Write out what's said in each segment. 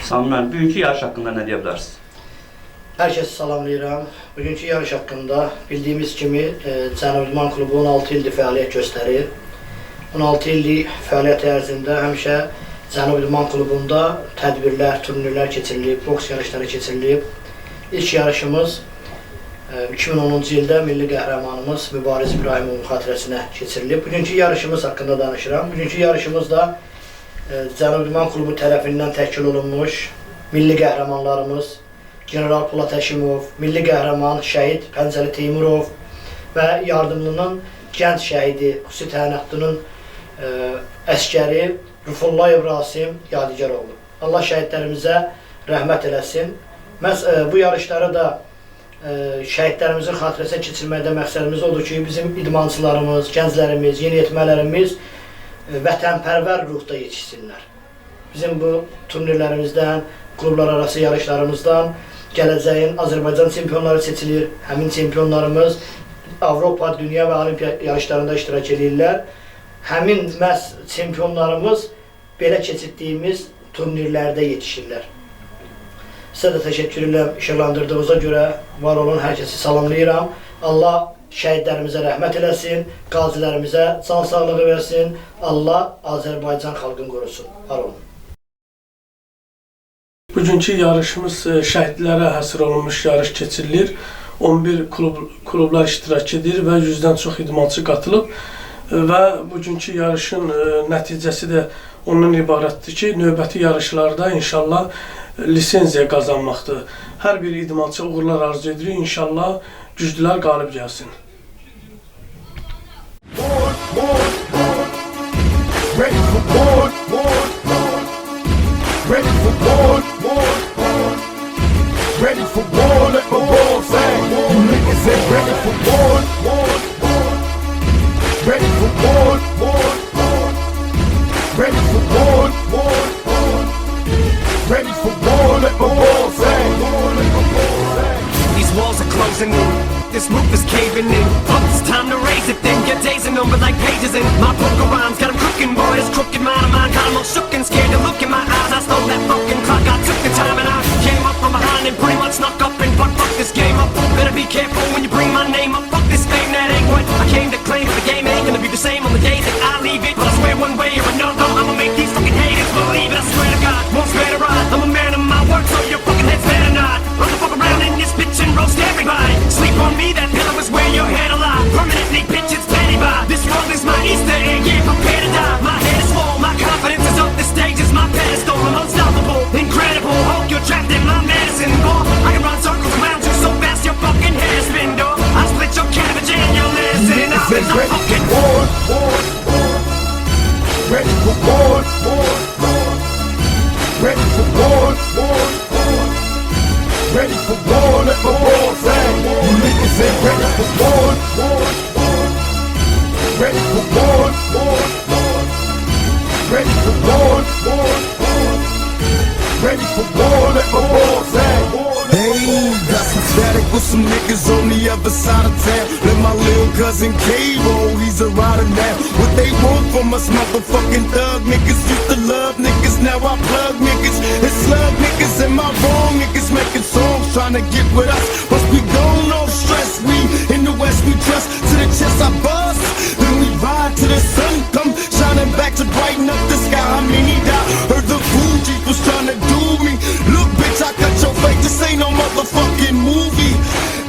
Samuel, bugünkü yarış hakkında ne diyebilirsiniz? Herkese salamlayıram. Bugünkü yarış hakkında bildiyimiz kimi Cənubi İdman Klubu 16 ildir fəaliyyət göstərir. 16 illik fəaliyyət ərzində həmişə Cənubi İdman Klubunda tədbirlər, turnirlər keçirilib, boks yarışları keçirilib. İlk yarışımız 2010-cu ildə milli qəhrəmanımız Mübariz İbrahimovun xatirəsinə keçirilib. Bugünkü yarışımız haqqında danışıram. Bugünkü yarışımız da Cənubi İdman Klubu tərəfindən təşkil olunmuş milli qəhrəmanlarımız General Polat Həşimov, milli qəhrəman şəhid Pəncəli Teymurov və yardımlının gənc şəhidi Xüsi Təyinatlı'nın əskəri Rufullayev Rasim Yadigaroğlu. Allah şəhidlərimizə rəhmət eləsin. Məhz bu yarışları da şəhidlərimizin xatirəsinə keçirməkdə məqsədimiz odur ki, bizim idmançılarımız, gənclərimiz, yeniyetmələrimiz vətənpərvər ruhda yetişsinlər. Bizim bu turnirlərimizdən, klublar arası yarışlarımızdan gələcəyin Azərbaycan çempionları seçilir. Həmin çempionlarımız Avropa, dünya və olimpiya yarışlarında iştirak edirlər. Həmin məhz çempionlarımız belə keçirdiyimiz turnirlərdə yetişirlər. Sizə də təşəkkür edirəm işıqlandırdığınıza görə. Var olun, hər kəsi salamlayıram. Allah şəhidlərimizə rəhmət eləsin, qazilərimizə can sağlığı versin. Allah Azərbaycan xalqını qorusun. Var olun. Bugünkü yarışımız şəhidlərə həsr olunmuş yarış keçirilir. 11 klublar iştirak edir və 100-dən çox idmançı qatılıb. Və bugünkü yarışın nəticəsi də ondan ibarətdir ki, növbəti yarışlarda inşallah lisenziya qazanmaqdır. Hər bir idmançı uğurlar arzu edirik. İnşallah güclülər qalib gəlsin. Ready for war, ready for war, let my balls hang. You niggas ain't ready for war, ready for war, ready for war, ready for war, let my balls hang. These walls are closing in, this roof is caving in. Fuck, it's time to raise it then. Your days are numbered like pages in my book of rhymes. Got 'em cooking, boy, this crooked mind of mine. Got 'em all shook and scared to look in my eyes. I stole that fucking clock, I took the time and I came up from behind and pretty much snuck up and fuck this game up. Better be careful when you bring my name up. Fuck this fame, that ain't what I came to claim. But the game ain't gonna be the same on the days that I leave it. But I swear one way or another, I'ma make these fucking haters believe it. I swear to God, won't spare to ride. I'm a man of my word, so your fucking heads better not. Run the fuck around in this bitch and roast everybody. Sleep on me, that pillow is where your head alive. Permanently bitch, it's petty by. This world is my Easter egg, yeah, prepare to die. My head is full, my confidence is up, the stage is my pedestal. I'm unstoppable, incredible, Hulk, you're trapped in my medicine ball. I can run circles around you so fast your fucking head is spin, dog. I split your cabbage and your listen. I've been a fucking war, ready for war, ready for war, ready for war, let my balls hang. You niggas ain't ready for war, ready for war, ready for war, ready for war, let my balls hang. Hey, got some static with some niggas on the other side of town. Let my little cousin K-Roll, he's a rider now. What they want from us motherfucking thug niggas. Used to love niggas, now I plug niggas. It's slug niggas and my wrong niggas making songs trying to get with us. Must be gone, no stress, we in the west we trust. To the chest I bust, then we ride till the sun come shining back to brighten up the sky. I mean he died, heard the Fugees was trying to do me. Look bitch, I cut your face, this ain't no motherfucking movie.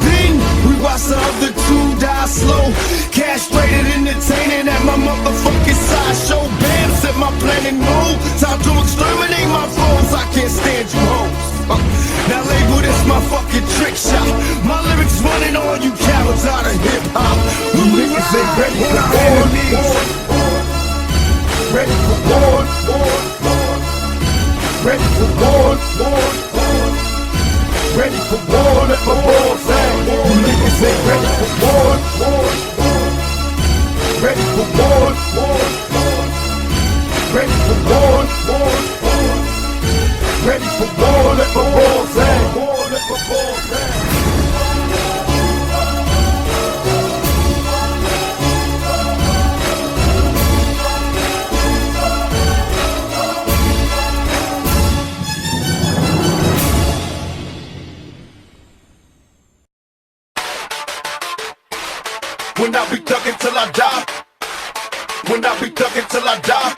Then we watch the other two die slow. Castrated, entertaining at my motherfucking sideshow. Bam, set my planet move. Time to exterminate my foes. I can't stand you hoes. Now label this my fucking trick shot. My lyrics running all you cowards out of hip hop. You niggas ain't ready for war, ready for war, ready for war, ready for war, let my balls hang. You niggas ain't ready for war, ready for war, ready for war, ready for war, let my balls hang. till I die.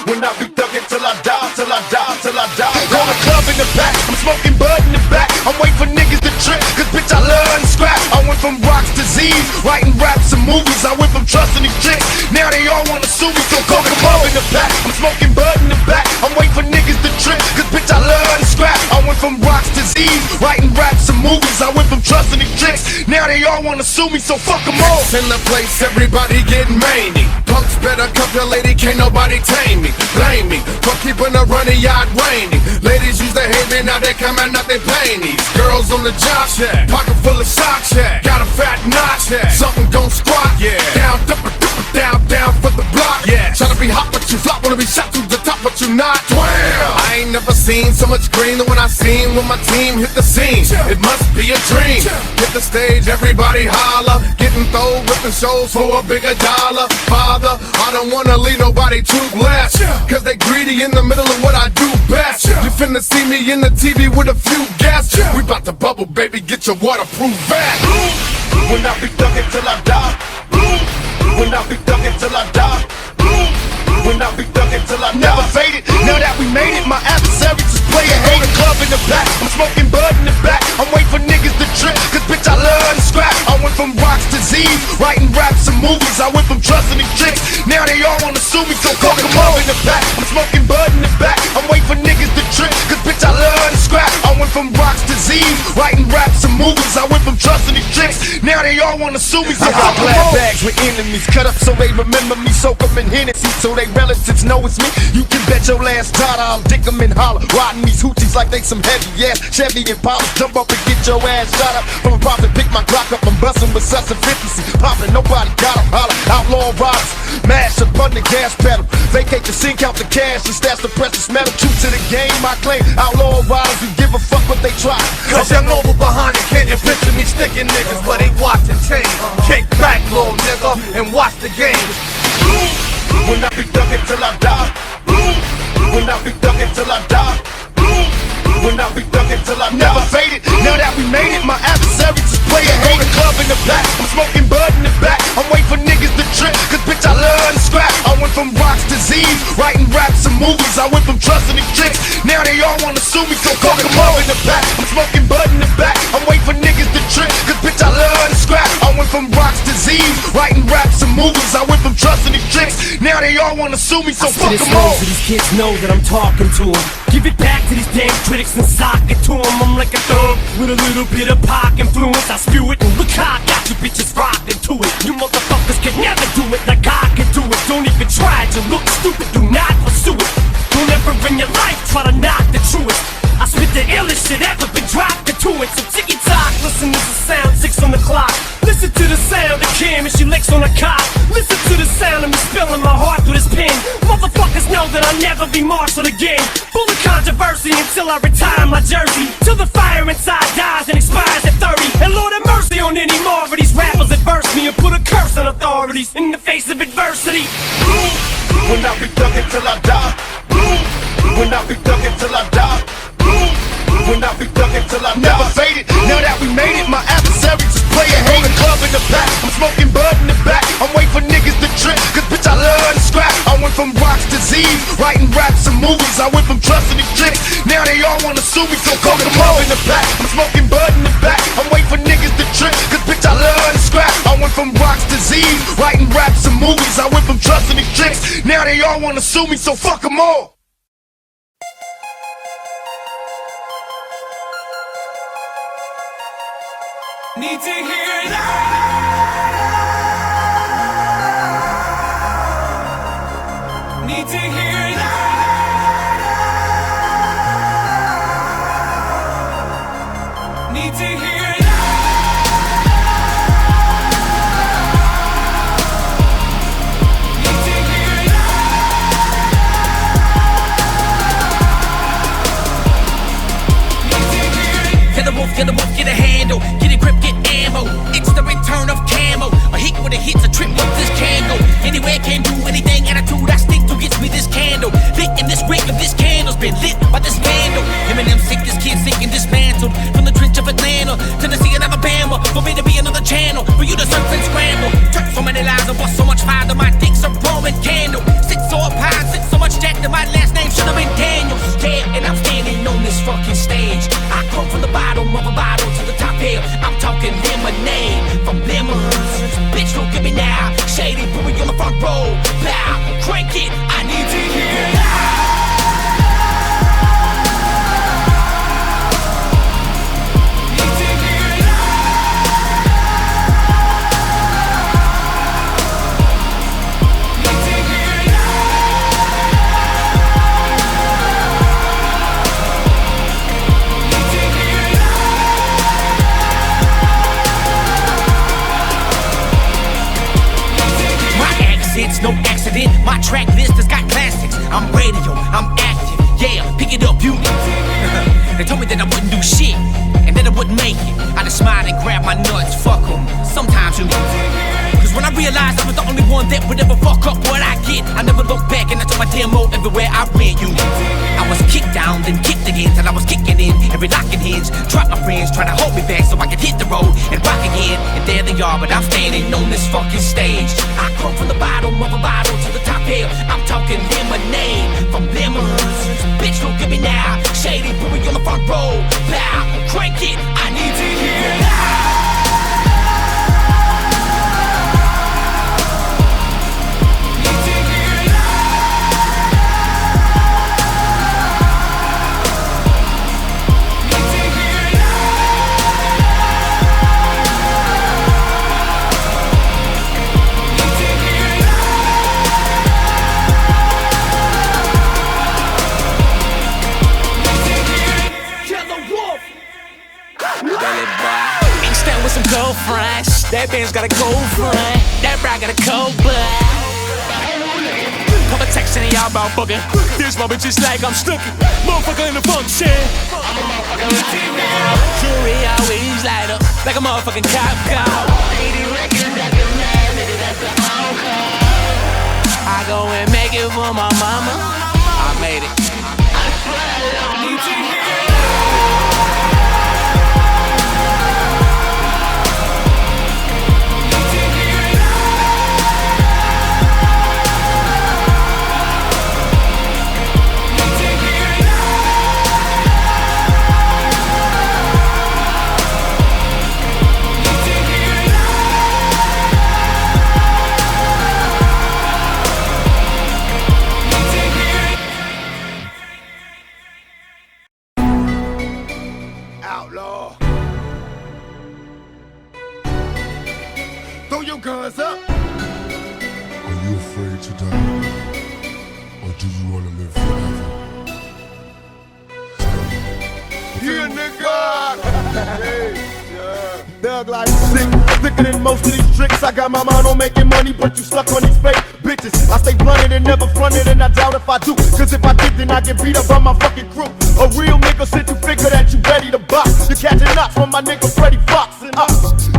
When I be thuggin' till I die, till I die, till I die. Call the club in the back, I'm smoking bud in the back. I'm waiting for niggas to trip, cause bitch I love and scrap. I went from rocks to Z's, writing raps and movies. I went from trusting these chicks, now they all wanna sue me. So call the club in the back, I'm smoking bud in the back. I'm waiting for niggas to trip, cause bitch I love and scrap. I went from rocks to Z's, writing raps and movies. I went from trusting these chicks, now they all wanna sue me. So fuck them all. In the place, everybody getting mangy. Punks better cuff your lady, can't nobody tame me. Blame me for keeping a running yard raining. Ladies used to hate me, now they coming out they panties. Girls on the job check, pocket full of socks, yeah. Got a fat notch, yeah. Something gon' squat, yeah. Down, down for the block, yeah. Tryna be hot but you flop, wanna be shot through the top but you not. Damn. I ain't never seen so much green than when I seen when my team hit the scene. It must be a dream. Hit the stage, everybody holler, getting thrown, ripping shows for a bigger dollar. Father, I don't wanna leave nobody toothless, cause they greedy in the middle of what I do best. You finna see me in the TV with a few guests. We bout to bubble, baby, get your waterproof vest. When I be thuggin' till I die. When I be thuggin' till I die. When I be thuggin' till I never faded. Now that we made it, my adversaries just play a hater. Club in the back, I'm smoking bud in the back. I'm waiting for niggas to trip, cause bitch I love and scrap. I went from rocks to Z's, writing raps and movies. I went from trusting these chicks, now they all wanna sue me. So call the club in the back, I'm smoking bud in the back. I'm waiting for niggas to trip, cause bitch I love and scrap. I went from rocks to Z's, writing raps and movies. I went from trusting these chicks, now they all wanna sue me. So I got black bags with enemies cut up so they remember me. Soak them in Hennessy so they relatives know it's me. You can bet your last dollar I'll dick them and holler, riding these hoochies like they some heavy ass Chevy and Impala. Jump up and get your ass shot up from a profit. Pick my Glock up, I'm bustin' with such efficiency. Poppin', nobody got 'em, holler. Outlaw riders, mash up on the gas pedal. Vacate the scene, count the cash and stash the precious metal. True to the game, I claim. Outlaw riders, we give a fuck what they try. Cause young over behind it, can you picture me sticking niggas but they watching change? Kick back, little nigga, and watch the game. When I be thuggin' till I die. When I be thuggin' till I die. When I be thuggin' till I never faded. Now that we made it, my adversaries just play a hater. Club in the back, I'm smoking bud in the back. I'm waiting for niggas to trip, cause bitch I love and scrap. I went from rocks to Z's, writing raps and movies. I went from trusting these chicks, now they all wanna sue me. So call the club in the back, I'm smoking bud in the back. I'm waiting for niggas to trip, cause bitch I love and scrap. I went from rocks to Z's, writing raps and movies. I went from trusting these chicks, now they all wanna sue me. So fuck them all. So these kids know that I'm talking to them. Give it back to these damn critics and sock it to them. I'm like a thug with a little bit of pop influence. I spew it and look how I got you bitches rocked into it. You motherfuckers can never do it like I can do it. Don't even try to look stupid, do not pursue it. Don't ever in your life try to knock the truest. I spit the illest shit ever been dropped into it. So ticky tock, listen to the sound, 6 on the clock. Listen to the sound of Kim and she licks on the cock. Listen to the sound of me spilling my heart through this pen. Motherfuckers know that I'll never be marshaled again. Full of controversy until I retire my jersey. Till the fire inside dies and expires at 30. And Lord have mercy on any more of these rappers that verse me and put a curse on authorities in the face of adversity. When I be thuggin' till I die. When I be thuggin' till I die. When I be thuggin' till I never faded. Now that we made it, my adversaries just play a hater. Club in the back, I'm smoking bud in the back. I'm waiting for niggas to trip, cause bitch I love and scrap. I went from rocks to Z's, writing raps and movies. I went from trusting these chicks, now they all wanna sue me. So call the club in the back, I'm smoking bud in the back. I'm waiting for niggas to trip, cause bitch I love and scrap. I went from rocks to Z's, writing raps and movies. I went from trusting these chicks, now they all wanna sue me. So fuck them all. Need to hear it. Need to hear it. Need to hear it. Need to hear it. Need to hear it. Get the wolf, get a handle. Get a grip, get ammo. It's the return of camo. A hit with a hit's a trip with this candle. Anywhere can do anything. Attitude I stick to gets me this candle. Lit in this wick of this candle's been lit by this vandal. Eminem sick, this kid sick and dismantled. From the trench of Atlanta, Tennessee and Alabama. For me to be another channel, for you to surf and scramble. Turn so many lies and bust so much fire that my dick's a Roman candle. My track list has got classics. I'm radio, I'm active, yeah, pick it up, you. They told me that I wouldn't do shit, and that I wouldn't make it. I just smiled and grabbed my nuts, fuck them. Sometimes you. Cause when I realized I was the only one that would ever fuck up what I get, I never looked back and I took my demo everywhere I went, you. I was kicked down, then kicked again, till I was kicking in every lock and hinge. Dropped my friends, trying to hold me back so I could hit the road and rock again. And there they are, but I'm standing on this fucking stage. I come from the bottom of a bottle to the top here. I'm talking lemonade from lemons. Bitch, look at me now. Shady, put me on the front row. Pow, crank it, I need to hear it now. Some girlfriends, that band's got a cold friend, that bra got a cold blood. Couple texts and y'all about bugging. This moment just like I'm stuck. Motherfucker in the function. Jewelry always light up like a motherfucking cop car. I go and make it for my mama. I made it. Outlaw. Throw your guns up. Are you afraid to die? Or do you want to live forever? Yeah, nigga. Hey, yeah. Thug life sick, thicker than most of these tricks. I got my mind on making money, but you stuck on these fake bitches. I stay blunted and never fronted, and I doubt if I do. Cause if I did, then I get beat up by my fucking crew. A real nigga sent you figure that you ready to box. You're catching knots from my nigga Freddie Fox. And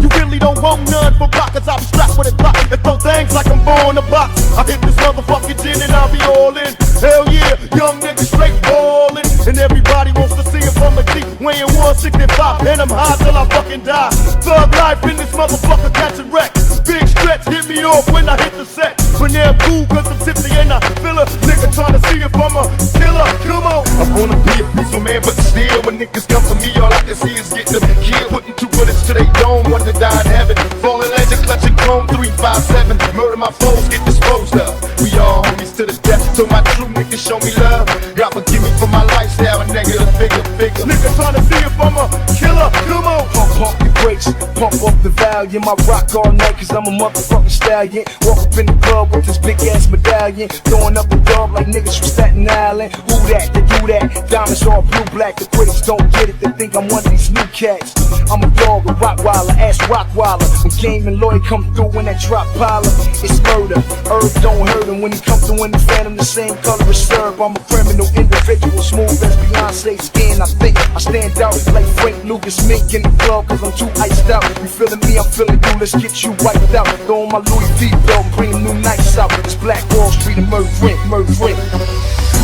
you really don't want none for block, cause I'm strapped with a Glock and throw things like I'm born to box. I hit this motherfucking gin and I'll be all in. Hell yeah, young nigga straight ballin'. And everybody wants to see it from a G, weighing 165, and I'm high till I fucking die. Thug life in this motherfucker catching wreck. Big stretch, hit me off when I hit the set. But now cool cause I'm tipsy and I feel a nigga trying to see if I'm a killer. Come on. I'm gonna be a peaceful man, but still when niggas come for me, all I can see is getting them killed. Putting 2 bullets to they dome, one to die in heaven. Falling legend, clutching chrome 357. Murder my foes, get disposed of. We all homies to the death, so my true niggas show me love. God forgive me for my lifestyle, a negative figure. Nigga trying to see if I'm a killer. Come on. Pump the brakes, pump up the volume. I rock all night cause I'm a motherfucking stallion. Walk up in the club with this big ass medallion, throwing up the dub like niggas from Staten Island. Who that? They do that. Diamonds all blue black. The critics don't get it. They think I'm one of these new cats. I'm a dog, a Rottweiler, ass Rottweiler. When Game and Lloyd come through in that drop piler, it's murder. Herb don't hurt him when he come through in the Phantom, the same color as Serb. I'm a criminal individual, smooth as Beyonce's skin. I think I stand out like Frank Lucas Mink in the club cause I'm too iced out. You feeling me, I'm feeling you. Let's get you wiped out. Throw on my Louis V belt, bring new nights out. It's Black Wall Street and murdering.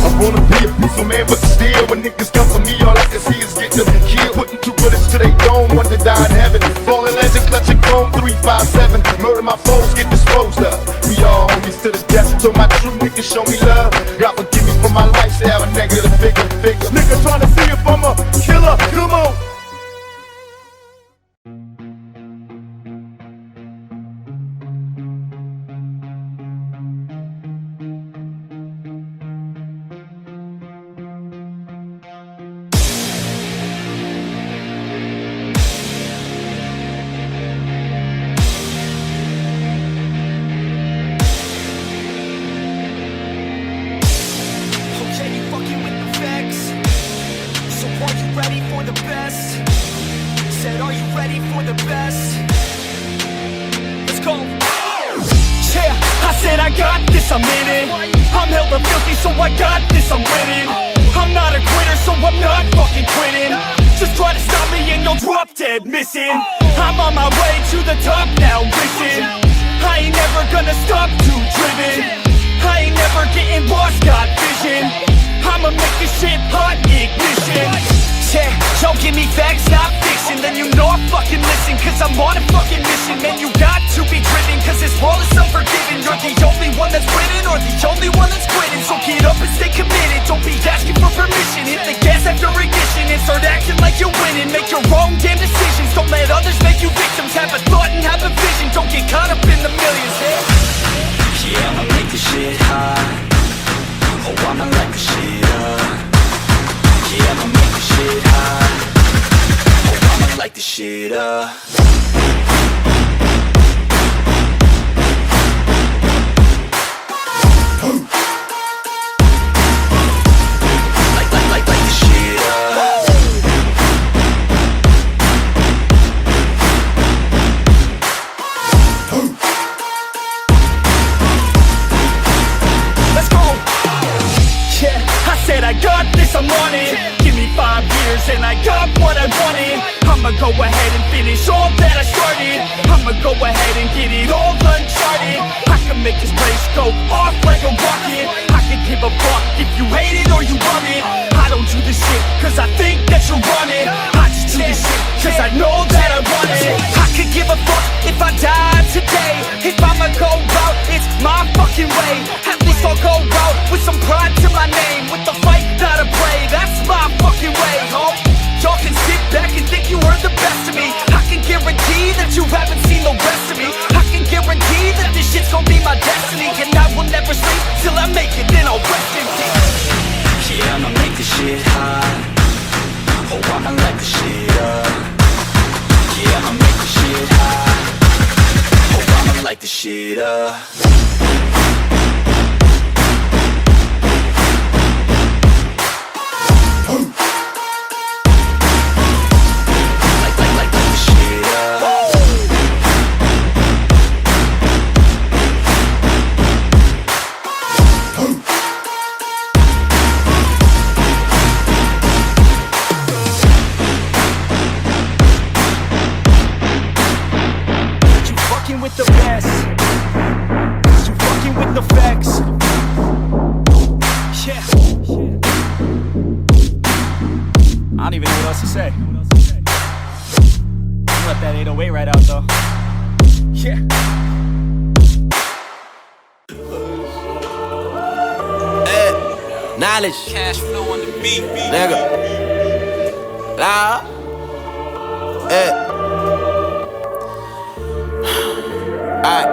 I wanna be a peaceful man, but still when niggas come for me, all I can see is getting them killed. Putting 2 bullets to they dome, one to die in heaven. Falling legend, clutching chrome 357. Murder my foes, get disposed of. We all homies to the death, so my true niggas show me love. God forgive me for my lifestyle, a negative figure. Nigga trying to see if I'm a killer. Come on. I said I got this, I'm in it. I'm hella filthy, so I got this, I'm winning. I'm not a quitter, so I'm not fucking quitting. Just try to stop me and you'll drop dead missing. I'm on my way to the top now, listen. I ain't never gonna stop, too driven. I ain't never getting lost, got vision. I'ma make this shit hot, ignition. Yeah, yo, give me facts, not fiction. Then you know I fucking listen, cause I'm on a fucking mission. Man, you got to be driven, cause this world is unforgiving. You're the only one that's winning, or the only one that's quitting. So get up and stay committed, don't be asking for permission. Hit the gas after ignition and start acting like you're winning. Make your own damn decisions, don't let others make you victims. Have a thought and have a vision, don't get caught up in the millions. Yeah, I'ma make this shit hot. Oh, I'ma light the shit up. Yeah, I'ma make this shit hot. Oh, I'ma light the shit up. Light the shit up. Let's go. Yeah, I said I got this, I'm on it. Give me 5 years and I got what I wanted. I'ma go ahead and finish all that I started. I'ma go ahead and get it all uncharted. I can make this place go off like a rocket. I can give a fuck if you hate it or you love it. I don't do this shit cause I think that you're running. I just do this shit cause I know that I want it. I could give a fuck if I died today. If I'ma go out, it's my fucking way. At least I'll go out with some pride to my name. With the fight, not a play, that's my fucking way, ho. Y'all can sit back and think you heard the best of me. I can guarantee that you haven't seen the rest of me. I can guarantee that this shit's gonna be my destiny. And I will never sleep till I make it, then I'll rest in peace. Yeah, I'ma make this shit hot. Oh, I'ma light the shit up. Yeah, I'ma make this shit hot. Oh, I'ma light the shit up. With the best, you fucking with the facts. Yeah. I don't even know what else to say. You let that 808 right out though. Yeah. Hey, knowledge. Cash flow on the beat. Nigga. Loud. Hey. Alright,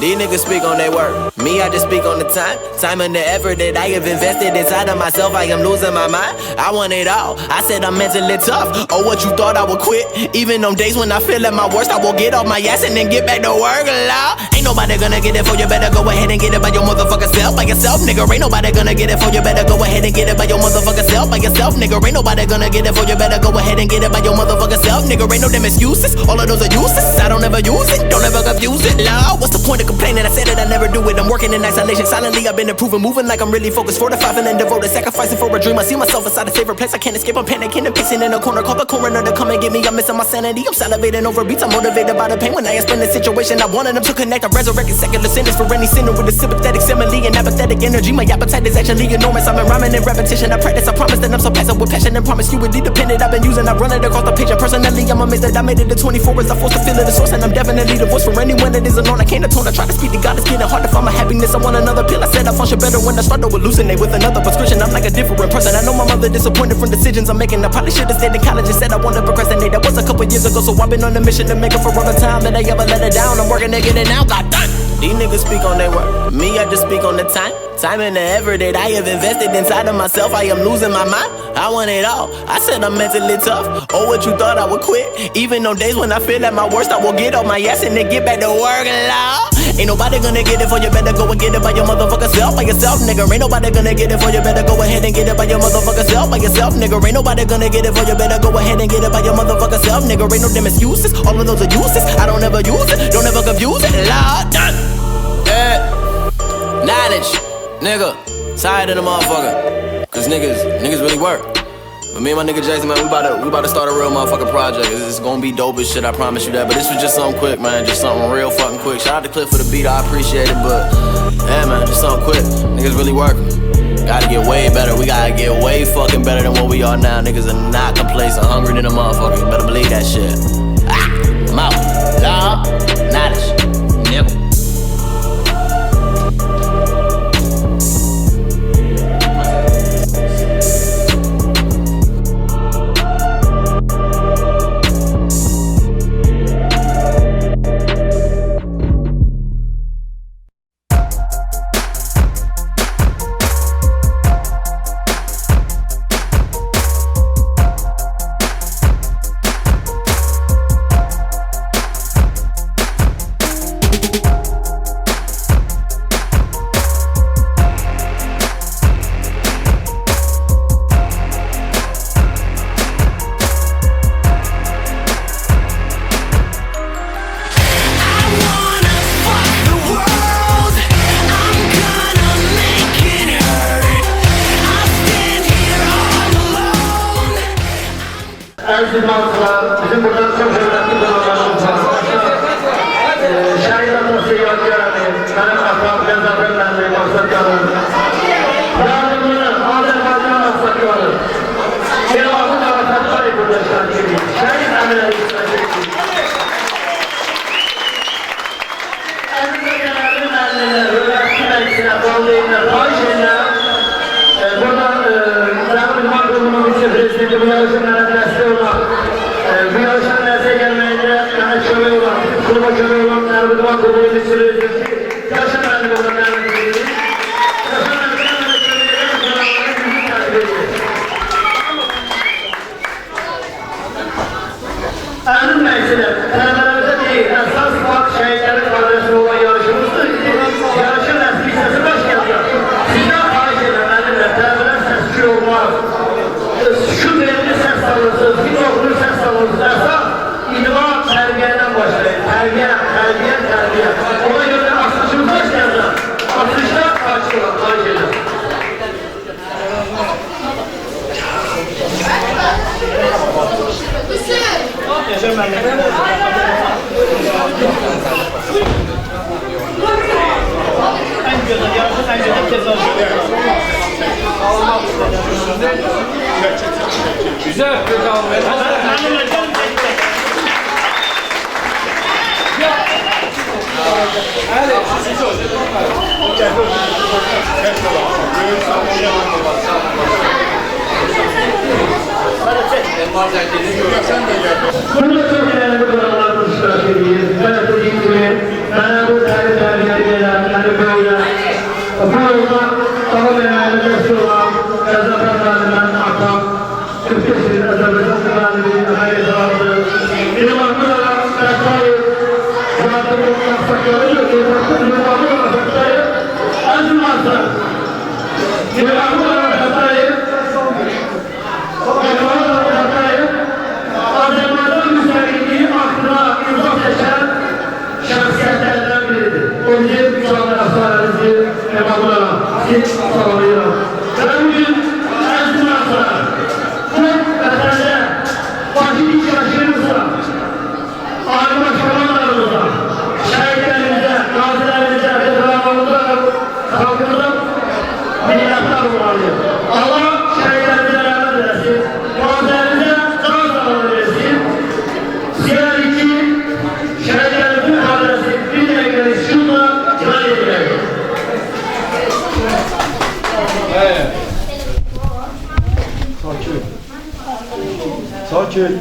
These niggas speak on their word. Me, I just speak on the time. Time and the effort that I have invested inside of myself. I am losing my mind. I want it all. I said I'm mentally tough. Oh, what you thought I would quit? Even on days when I feel at my worst, I will get off my ass and then get back to work. Loud. Ain't nobody gonna get it for you. Better go ahead and get it by your motherfucking self. By yourself, nigga. Ain't nobody gonna get it for you. Better go ahead and get it by your motherfucking self. By yourself, nigga. Ain't nobody gonna get it for you. Better go ahead and get it by your motherfucking self, nigga. Ain't no damn excuses. All of those are useless. I don't ever use it. Don't ever confuse it. Loud. What's the point of complaining? I said it, I never do it. I'm working in isolation. Silently, I've been improving. Moving like I'm really focused. Fortified and devoted. Sacrificing for a dream. I see myself inside a favorite place. I can't escape. I'm panicking and pacing in a corner. Call the coroner to come and get me. I'm missing my sanity. I'm salivating over beats. I'm motivated by the pain. When I explain the situation, I wanted them to connect. I'm resurrecting secular sinners for any sinner with a sympathetic simile and apathetic energy. My appetite is actually enormous. I'm in rhyming and repetition. I practice. I promise that I'm so passive with passion and promise you would be dependent. I've been using. I run it across the page. And personally, I'm amazed that I made it to 24 as I forced to feel it. The source, and I'm definitely the voice for anyone that is alone. I can't atone. I try to speak to God. It's getting hard to find my happiness. I want another pill. I said I function better when I start to hallucinate with another prescription. I'm like a different person. I know my mother disappointed from decisions I'm making. I probably should have stayed in college and said I wanted to procrastinate. That was a couple years ago, so I've been on a mission to make up for all the time that I ever let it down. I'm working to get it now. God damn. These niggas speak on their word. Me, I just speak on the time. Time and the effort that I have invested inside of myself. I am losing my mind. I want it all. I said I'm mentally tough. Oh, what you thought I would quit? Even on days when I feel at my worst, I will get off my ass and then get back to work. Loud. Ain't nobody gonna get it for you, better go and get it by your motherfucking self, by yourself, nigga. Ain't nobody gonna get it for you, better go ahead and get it by your motherfucking self, by yourself, nigga. Ain't nobody gonna get it for you, better go ahead and get it by your motherfucking self, nigga. Ain't no damn excuses, all of those are useless. I don't ever use it, don't ever confuse it. Lord, knowledge, nigga. Tired of the motherfucker, cause niggas really work. But me and my nigga Jason, man, we about to start a real motherfucking project. It's gonna be dope as shit, I promise you that. But this was just something quick, man, just something real fucking quick. Shout out to Cliff for the beat, I appreciate it, but yeah, man, just something quick. Niggas really working. Gotta get way better, we gotta get way fucking better than what we are now. Niggas are not complacent, hungry than a motherfucker. You better believe that shit. I'm out. Love, knowledge, nigga. Bizim burada çok hürmetli durumlarımız var. Şahit atması yadigarı, benim atam Gazzafer Mehmet Maksatları, yardımını Azerbaycan Maksatları, Şevabı Karatatları burada şarkıydı. Şahit amirleri şarkıydı. Elimde genelde mermiler, hürmetli meclisine, bağlayınlar, rayişinler, burada Cenab-ı İlman Kurulu'nun vice-prezidenti bu yarışımlara destek olan, bu yarışan derse gelmeyince yani kömür olan, kuruma kömür olan Cenab-ı İlman Kurulu'nun vice-prezidenti Yaşar Efendi olan Cenab-ı İlman Yaşar Efendi kömürlerin kurullarını bizim takip ediyor. Erdim meclisine, tələbələrimize değil, esas bak şehitlerin kardeşi olan yarışımızdır. Yarışın eski sesi baş geldi. Sizden xahiş ederim, elimle, tələbələr sesçi olmaz. Şu belli ses alırsınız, bir okulu ses alırsınız. Esas idman terbiyeden başlayın. Terbiye. Ona göre asılışımız baş geldi. Asılışlar karşılar, xahiş ederim. Yaşar Mehmet. En güzel yarışın en güzel cezası. Güzel. Burada çok önemli durumlar iştirak ediyoruz. Ben dediğim gibi, bana bu terbiyeler, yani böyle, bu yolda daha önemli destek olan Gazzafer Mehmet Atam, Türkiye'nin Azerbaycan Mühendisliği hayır zamanı, İlmanlı olan Serkayı, Zaten Maksatları, İlmanlı olan Maksatları, Azimazlar, İlmanlı olan Maksatları, Azerbaycan müstəqilliyi aklına imza seçen şəxsiyyətlərdən biridir. O bizim müsaade hastanemizi emamlara sağlayırım. Ve bugün əziz nasılar, çok vətəndə vacib iş yaşayırsa, aile başkanlarımıza, şəhidlərimize, qazilərimize, veteranlarımıza, halkımıza minnətlər olmalıyım. Allah şəhidlərimize rəhmət eləsin, qazilərimize can sağlığı versin. Diğer iki şəhidlərimizin adresi bir dəqiqəlik şurada icra edilir. Sakin.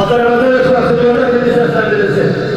Azerbaycan Restorası Devlet Seslendirisi.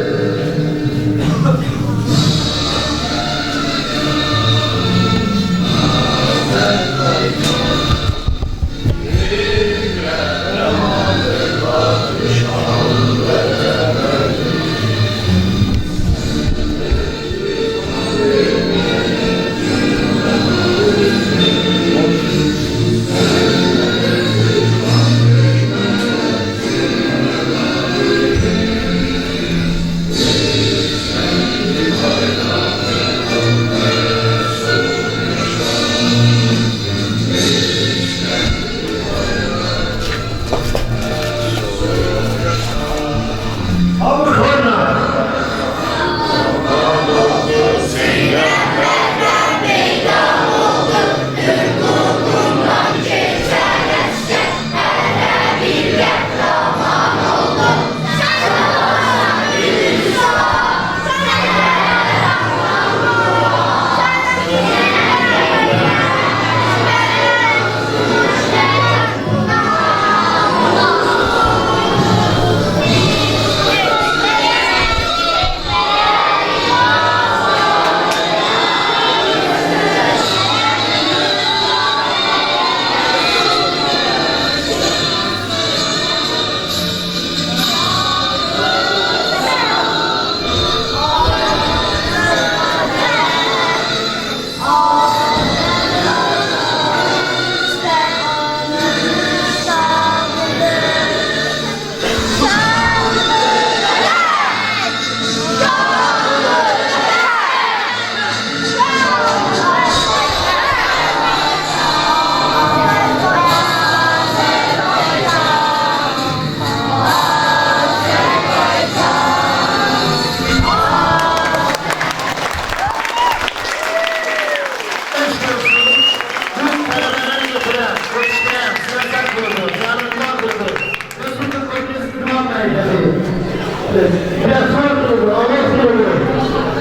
Mahallesi, Yasman Kulubu, Ağız Kulubu,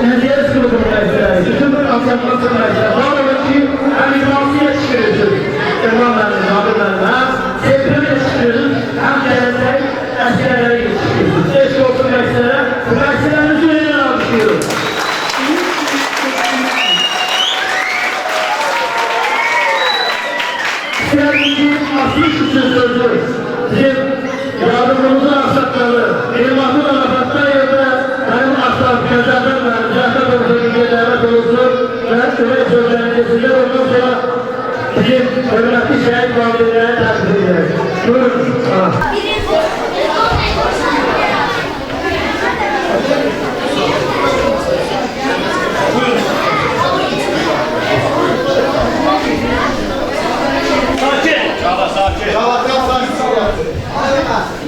Endiyaz Kulubu Meclisleri, bütün bu Asyaklası Meclisleri, var ki hem imamsı yetiştirirsiniz, imamlarınız, abilerine, deprem yetiştirirsiniz, hem gelecek askerlere yetiştirirsiniz. Eşk olsun Meclislere, bu Meclislerinizi önüne alışıyoruz. Sevgili asıl için sözü, bizim yardımımızın aksakları, benim aklım Arafat'tan yerde, benim aksam gözlerden benim, cahda doğrusu gibi devlet olursun ve öyle sözlerinde ondan sonra bizim hürmetli şehit valideye takdir ederiz. Buyurun.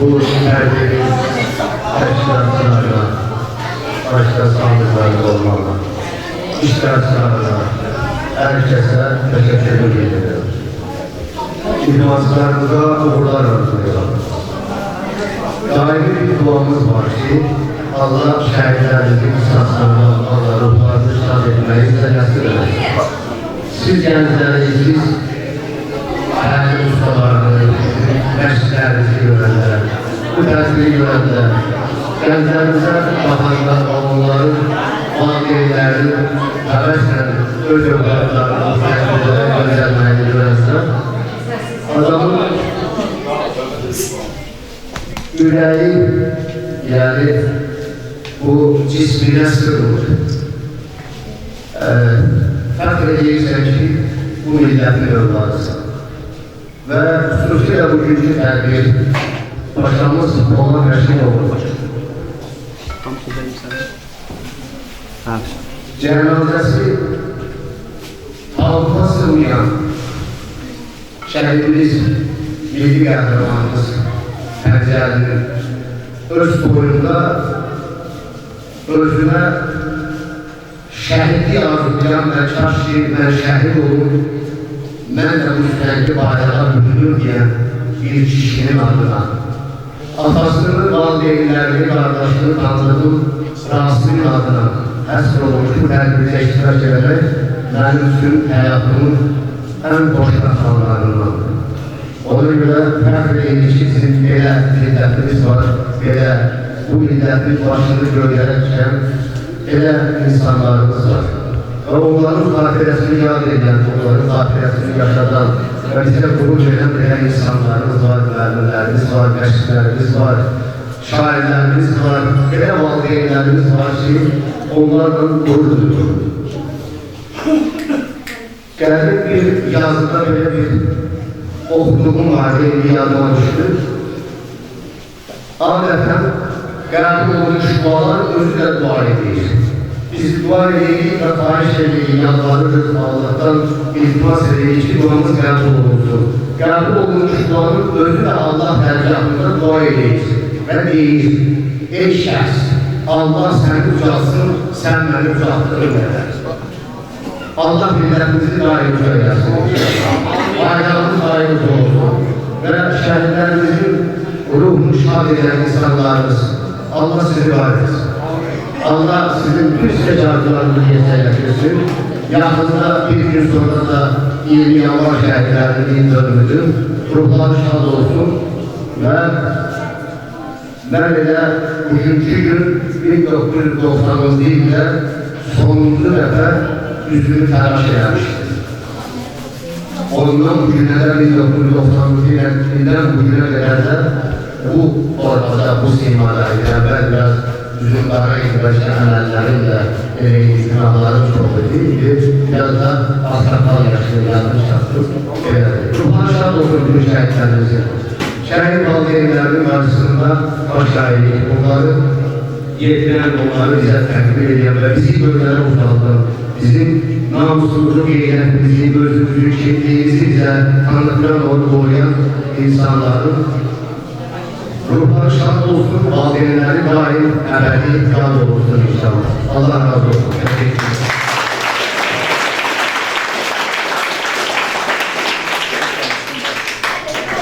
Bu verdiğiniz teşkilatlarla, başta sandıklarla olmalı. İştiraklarla, herkese teşekkür ediyorum. İlmazlarımıza uğurlar arzulayalım. Daimi bir duamız var ki, Allah şehitlerimizin kısaslarına Allah ruhlarını şad etmeyi bize nasip eder. Siz gençleriniz, değerli ustalarını, meşklerinizi görenler, bu təsiri görenler, gençlerimize bakanda onların valideylerini həvəslə öz evlatlarını təsirlərə göndərməyini görənlər, adamın ürəyi, yəni bu cisminə sığmır. Fəxr edirsən ki, bu millətin övladısın. Ve xüsusilə bugünkü tədbir başımız olan Rəşid olur. Cənazəsi halka sığmayan şəhidimiz, milli qəhrəmanımız Həmzəlinin öz boyunda özünə şəhidlik arzulayan və kaş ki, mən şəhid olum, mən də müstəqli bayrağa bürünür deyən bir kişinin adına, atasının, valideynlərini, qardaşını tanıdığım Rasim'in adına həsr olmuş bu tədbirdə iştirak edərək mənim üçün həyatımın ən xoşbəxt anlarındandır. Ona görə fəxr edir ki, sizin belə millətimiz var, belə bu millətin başını göylərə düşən belə insanlarımız var. Ve onların xatirəsini yad edən, onların xatirəsini yaşadan ve bize qurur verən belə insanlarımız var, müəllimlərimiz var, məşqlərimiz var, şairlərimiz var, belə valideynlərimiz var ki, onlarla qurur duyur. Gəlib bir yazıda böyle bir oxuduğum vardı, bir yadıma düşdü. Adətən qəbul olmuş dualar özü də dua edir. Biz dua edirik ve xahiş edirik, yalvarırız Allah'tan iltimas edirik ki duamız qəbul olunsun. Qəbul olunmuş duanın özü de Allah dərgahında dua edirik ve deyir, ey şəxs, Allah səni ucalsın, sən məni ucaltdırır qədər. Allah millətimizi daim söyləsin. Bayrağımız daim olsun ve şəhidlərimizin ruhunu şad eden insanlarımız, Allah sizi var etsin. Allah sizin bütün secadılarını yeterleştirsin. Yakında bir gün sonra da 20 Yanvar şehitlerinin dönümüdür. Ruhları şad olsun ve ben de bugünkü gün 1990 yılında sonuncu defa yüzünü telaş eləmiştir. Ondan bugüne de 1990 yılından bugüne kadar da bu ortada, bu simadaydı. Ben biraz üzüm daha başka əməllərim də günahlarım çox idi. Biraz da asakal yaşlı, yanlış yaptım. Ruhlar şad olsun bütün şəhidlərimizin. Şəhid valideynlərinin qarşısında baş əydik. Onları yetirən, onları bizə təqdim edən və bizi göllərə uzandan, bizim namusumuzu, qeyrətimizi, özümüzü, kimliyimizi bizə tanıdıqdan onu qoruyan insanların ruhları şad olsun, valideynləri daim əbədi yad olsun inşallah. Allah razı olsun.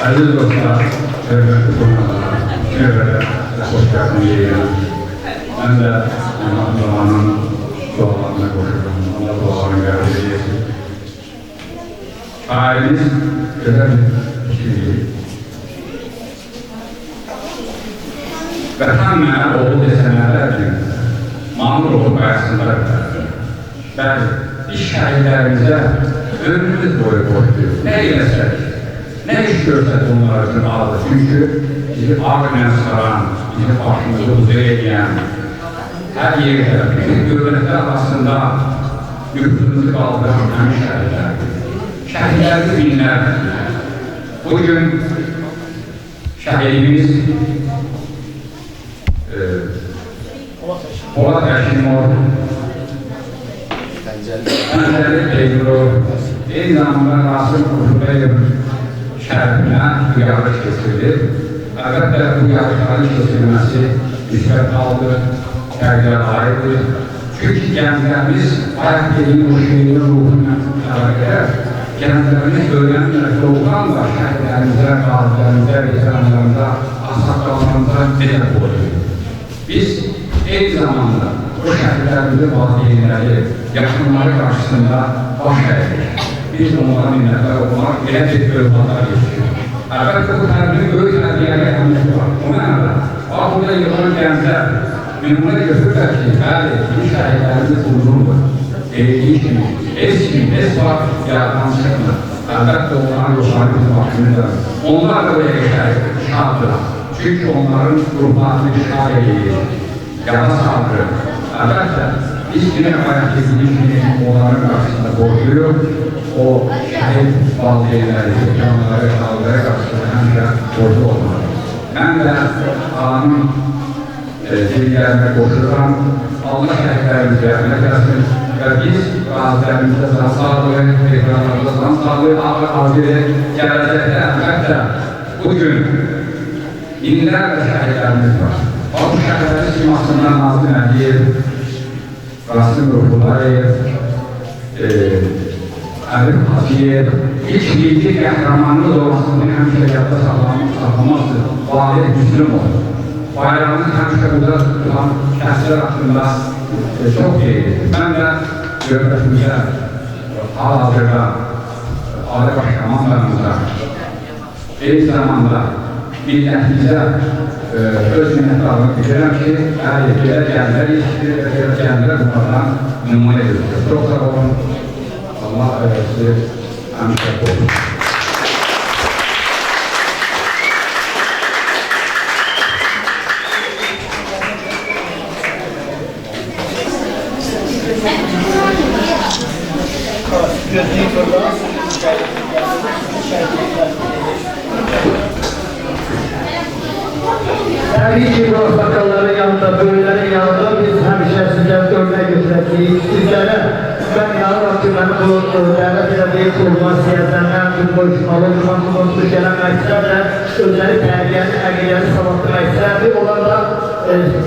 Aziz dostlar, hürmetli konular, şöyle hoş geldin diyeyim. Ben de Allah'ın dualarına koşuyorum. Allah dualarını verdiği yesin. Ailemiz güzel bir şey. Ve hemen oğul desenelerdir. Mamur olup arasında ben iş şahitlerimize ömrümüz boyu borçluyuz. Ne yesek, ne iş görsek onlar için aldı. Çünkü bizi ağrıyan saran, bizi başımızı huzur edeyen, her yerde, bütün devletler arasında yurtumuzu kaldıran hem şahitlerdir. Şahitlerimiz binlerdir. Bugün şahidimiz Polat Əşimov, Əndəli Peyrov, eyni zamanda Rasim Kurşubeyev şərfinə bu yarış keçirilir. Əlbəttə bu yarışların keçirilməsi nisbət aldı, tərqə aiddir. Çünki gənclərimiz ayaq dediğin o şehrin ruhuna əlaqələr, gənclərimiz öyrənməkdə olanla şəhidlərimizə, qazilərimizə, veteranlarımıza, asaqlarımıza nələr qoyuyor. Biz eyni zamanda o şəhidlərimizin valideynləri, yaxınları qarşısında baş əydik. Biz onlara minnətlər olmaq, elə bir övladlar geçiyor. Əlbəttə bu tərbiyyə böyük tərbiyəli əmrlik var. O mənada, burada yığılan gənclər nümunə götürürlər ki, bəli, bu şəhidlərimiz uzundur. Deyildiyi kimi, heç var, yaradan çıxmır. Əlbəttə onların ruhları bizim başımızdır. Onlar da böyle şaddır. Çünki onların ruhlarını işgal edir, yana saldırır. Əlbəttə, biz yine hayat edildiğimiz gibi onların karşısında borcluyuz. O şehit valideynleri, canlıları, sağlıkları karşısında hemşe borcu olmalı. Ben de ağanın dillerine koşulan Allah şehitlerimize rahmet etsin ve biz gazilerimize can sağlığı, ekranlarımıza can sağlığı, ağır gelecekte elbette bugün binlerce şehitlerimiz var. O şehitlerin simasından Nazım Əliyev, Rasim Ruhullayev, Əlir Hacıyev, ilk milli qəhrəmanımız olmasını həmişə yadda saxlamazdır. Valid Müslümov. Bayrağını həmişə burada tutan şəxslər haqqında çox qeydir. Mən də dövlətimizə, hal-hazırda Ali Başkomandanımıza, eyni zamanda millətimizə öz minnətdarlığını bildirəm ki, bəli, belə gənclər yetişdirir və belə gənclər bunlardan nümunə edilir. Çox sağ olun. Allah sizi həmişə qoyur. Tabii ki bu sakalların yanında, böylerin yanında biz hemşe size örnek göstereceğiz. Sizlere ben inanıyorum ki ben bu devlet edildiği kurulma siyasetlerinden tüm boşmalı, kurulmuş gelen meclislerle özellik terbiyenin, əqidəni sabahlı meclislerdi. Onlar da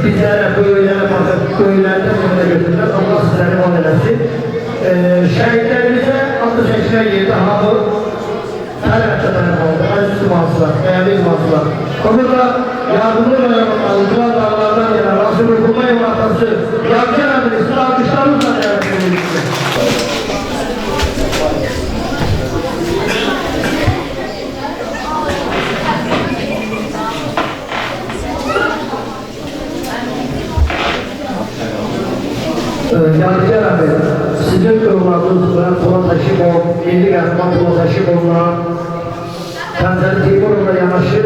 bizlere böylere bakıp böylerden önüne götürdüler. Allah sizleri var eləsin. Şehitlerimize adlı seçmen yedi hamı elbette dayanmalıdır. Aziz imansılar, değerli imansılar. Burada yardımcı dönemin alıcılar dağlardan gelen Rasim Ruhullayev atası Yavcan Emri size alkışlarımızla değerli edilmiştir. Yavcan Emri, sizin övladınız Polat Əşimov, Milli Qəhrəman Polat Əşimovla Təmzəli Teymurovla yanaşı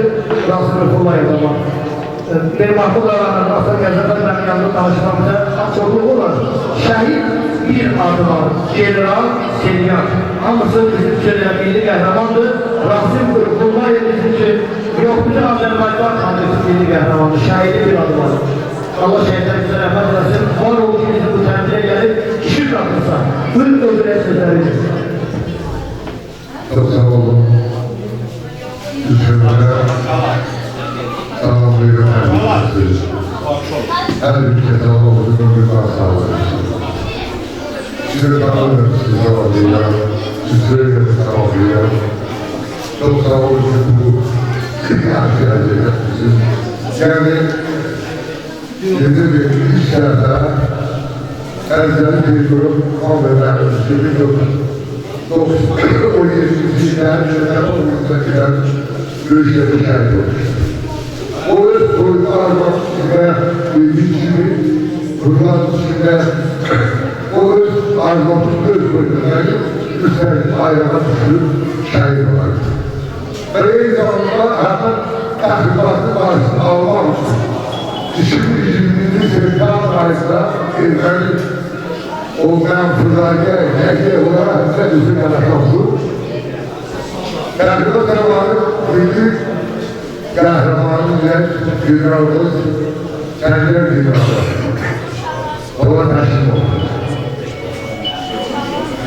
Rasim Ruhullayev'la var. Benim Mahmud Ağa'nın Aslan Gəzəfər mənim yanında danışmamıza çoxluq olan şəhid bir adı var, General Selyan. Hamısı bizim üçün milli qəhrəmandır. Rasim Ruhullayev bizim üçün yox, bütün Azərbaycan xanlısı milli qəhrəmandır, şəhidi bir adı var. Allah şəhidlərimizə rəhmət eləsin. Var oldu ki, bizim bu təmsilə gəlib, işi bırakırsa, buyurun öldürək sözləridir. Çok sağ olun. Düşünmede tamamlıyla terbiyetsiz. Her ülke tamamlığı ömründen sağlayın. Size tanıyorum size adıyla, sizlere tamamlıyla. Çok sağ olun ki bu gelecek bizim. Yani Şimdi bir iş sırasında Erzeli bir grup konverlerimizi 1917'den yıllardakiler görüşleri şahit olmuş. O çocuklar içinde bilgisini kurban içinde o arzumusuz çocukları üstelik ayrıma düşürüp şahit olardı. Aynı zamanda hemen tahribatı karşısında almak için şimdi izimliğini sevdan karşısında evlenip o menfuzlarca hediye olarak da üzüm yanaşması. Tahribat zamanı büyük kahramanıyla Günal'ımız kendileri Günal'da. Baba taşım oldu.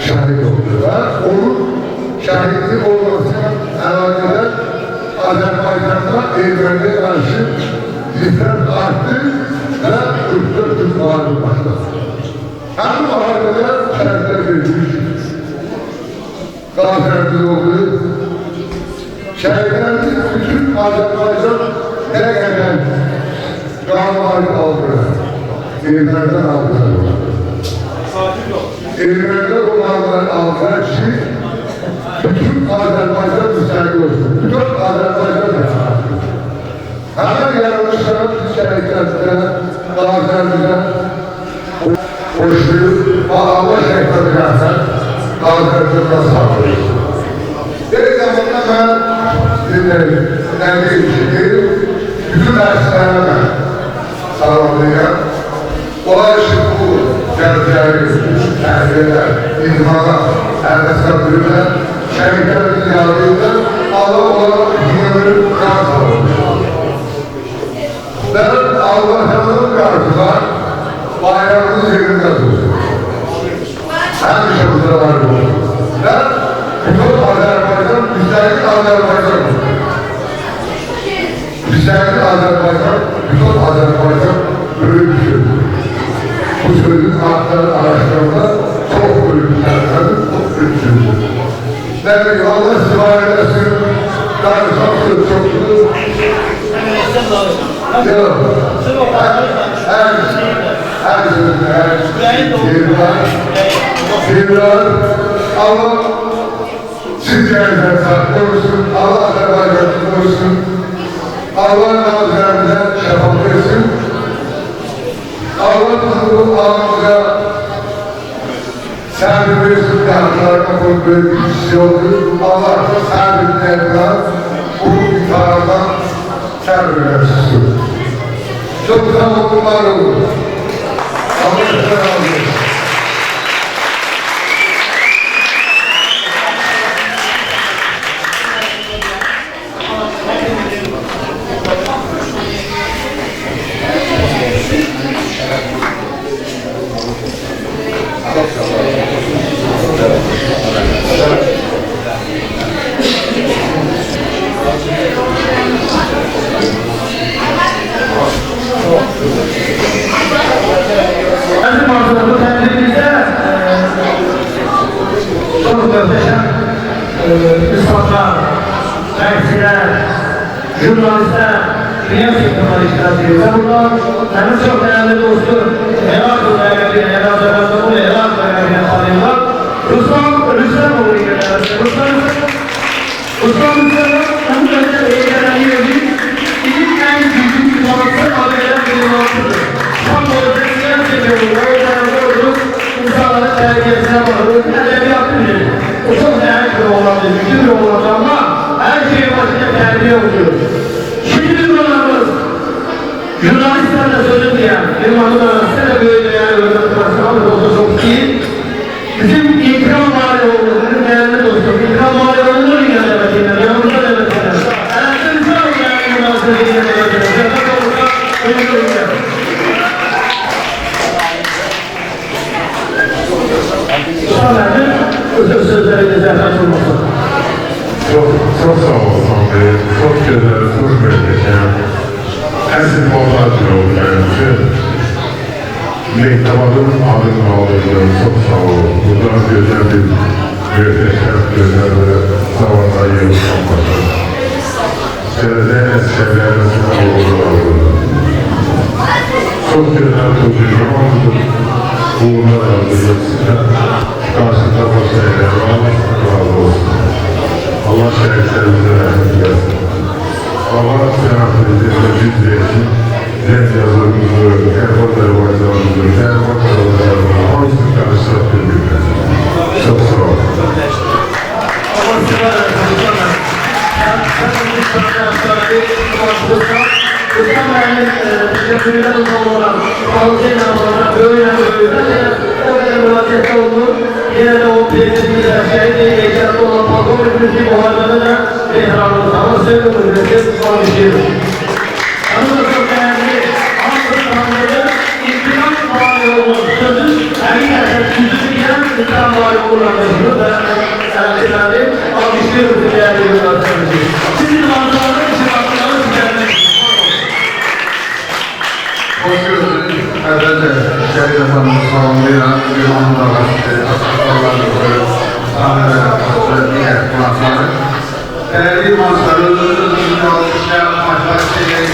Şahit oldular. Onun şahitlik olmasına eladeler Azerbaycan'da Ermeni'ye karşı zifret arttı ve Türk bağırdı başladı. Hem bağırdılar şahitler verilmiş. Gaziantep oldu. Şehirlerimiz bütün Azerbaycan ne gelen kanunları aldılar. Eğitimlerden aldılar. Eğitimlerden olanlar aldılar ki bütün Azerbaycan müsaade olsun. Bütün Azerbaycan müsaade. Hemen yanılmışlar şehirlerinde, Gaziantep'de hoşluğu, Allah şehirleri gelsen Gaziantep'de sağlıyor. Bir zamanda ben dinlerim, bütün derslerime sağlamayacağım. Olay için bu gerçeği, terbiyeler, idmana, erdesatlarıyla, şeriklerin yardımıyla Allah olarak dinlerim razı olmuş. Ben Allah'ın karşısına bayrağımız yerinde dursun. Her bir şartlara var bu. Ben bütün Azerbaycan, müstahil Azerbaycan. Müstahil Azerbaycan, bütün Azerbaycan böyle bir şey. Bu sözün hakları araştırmada çok bölümlerden çok büyüksündür. Ben Allah sivar eylesin, karşımda çoktu. Her sözler, yıllar, Allah sizlerden korusun, Allah Azerbaycan'ı korusun, Allah nazarlarına şefaat etsin, Allah bu anımıza servis versin, yanlarına koyup böyle bir kişi oldu, Allah servislerine bu imtihandan servis versin. Çok sağ olun, var olun. Allah size razı olsun. Bizim arzumuz kendimizde çok muhteşem ispatlar, renkçiler, jurnalistler, dünya sektörler iştirak ediyor. Ve bunlar benim çok değerli dostum, helal kılmaya helal zararlı helal kılmaya tanıyorlar. Rüstem oluyor genelde. Rüstem onun önünde eğleniyor. İlk en büyük insanlıkta haberler bulunmaktadır. Tam olarak insanların terbiyesine bakıyoruz, edebiyat bilir. O çok değerli bir oğlandır, güçlü bir oğlandır ama her şeyin başında terbiye oluyor. Şimdi bir oğlanımız, jurnalistlerle sözüm diyen, benim adım size de böyle değerli öğretmenler, ama da çok iyi. Bizim İkram Maliyoğlu, benim değerli dostum, İkram Maliyoğlu'nun yanında yanımızda devletler. Ersin çok değerli jurnalistlerle devletler. Zekat olursa, benim de Çok sağ olsun be, çok güzel, çok muhteşem. Esin Mollacı oldu kendisi. Mektabadın adını aldırdım, çok sağ olun. Buradan güzel bir muhteşem, güzel bir zamanda yığılmadı. Senede eskerlerinizi uğurlu aldım. Çok güzel tutuyorum ama uğurlar aldı size. Karşında boş eyler. Allah razı olsun. Allah şehitlerimize rahmet eylesin. Allah seyahatimizi öcüz versin. Cenk yazımızı, kerfatları vaydalarımızı, kervat aralarımızı, hamısı karıştırıp birbirine. Çok sağ olun. Allah size İslam'ın teşekkürler olarak, bazı olarak böyle o kadar müvaziyette oldu. Yine de o bildiğimiz şeyde geçerli olan balkon ürünü muhabbede de ihramımız ama sevgimiz de konuşuyoruz. Yalnız çok değerli Ankara'da İntikam Bağlı olduğu sözü her yerde süzülmeyen İntikam Bağlı kullanmıştır ve elçileri almıştırız değerli yollarımızı. Sizin manzaralar için aklınız gelmek. Hoş gördük. Evvelce Şerif Efendimiz salonuyla İmam'ın davası, asıllarımızı, sahnede ve diğer konakları. Değerli imamları, alışlar, maçlar, şeyleri,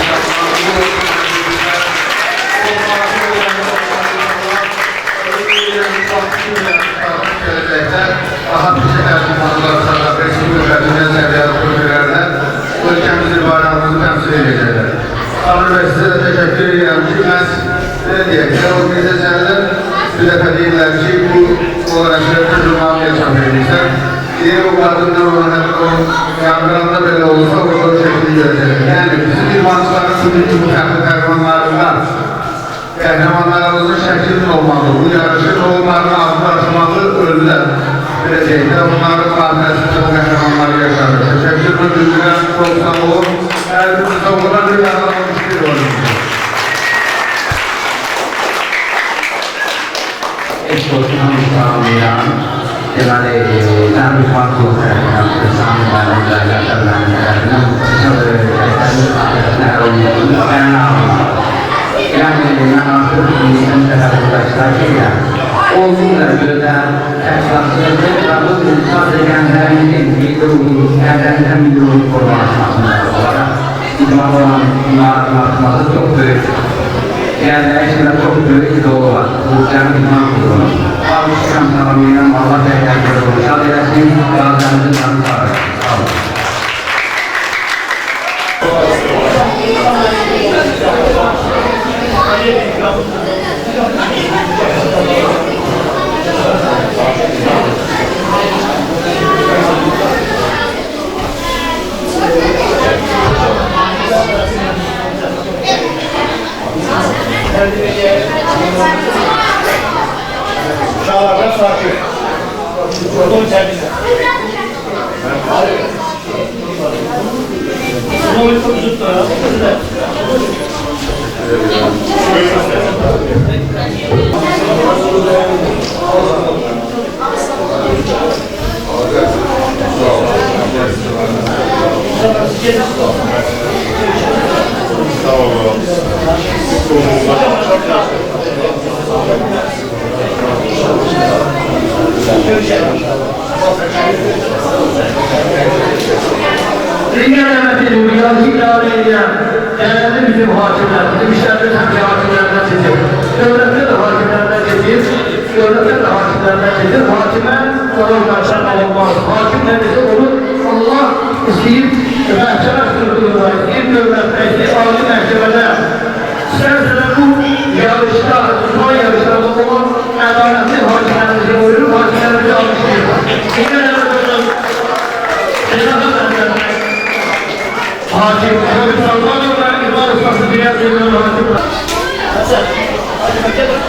daha bir şeyler imamlar sana resmi ülkemizde seviyeli kulüplerle ülkemizin bayrağımızı temsil edecekler. Tanrı ve size de teşekkür ederim ki ne diyecekler, o bize senler bir defa değiller ki bu olarak Cumhuriyet çap edilmişler. Diğer o kadınlar olan hep o yangınında böyle olursa o şekilde görecekler. Yani bizim imançların bugünkü bu kahramanlarından kahramanlarımızın şeklinin olmalı, bu yarışın onların ağzını açmalı öldüler. Gelecekler onların mahallesinde bu kahramanları yaşarır. Teşekkür ederim, çok sağ olun. Her birimiz o kadar bir yaralamış bir olun. Eşkot'un İstanbul'ya Devale Tanrı Farklı bersama dan Jakarta yang masuk di antara prestasinya umum dan juga ekstrakurikuler lalu dengan hari ini itu ada minggu formasi orang itu çok büyük yani eşler çok büyük itu bukan mampu alışkan tamamen Allah değerli olsa dersin bazen de tanrı Şahlardan sakin. Onun içerisinde. Bunu bir tuttu ya. Sağ olun. Dünya devleti dünyası idare edilen genelde bizim hakimler, bizim işlerde sanki hakimlerden seçim. Devletler de hakimlerden seçim, devletler de hakimlerden seçim. Hakimler onun karşıdan olmaz. Hakim neredeyse olur, Allah isteyip mahkeme sırtılığına, isteyip devletteki âli mahkemede isterse bu yarışta, son yarışlarda olan adaletli hakimlerimizi buyurur, hakimlerimizi almıştır. Dünya devletlerinin hakim, Salman olarak İmam Ustası diğer dünyanın hakim. Hasan, hadi bakalım.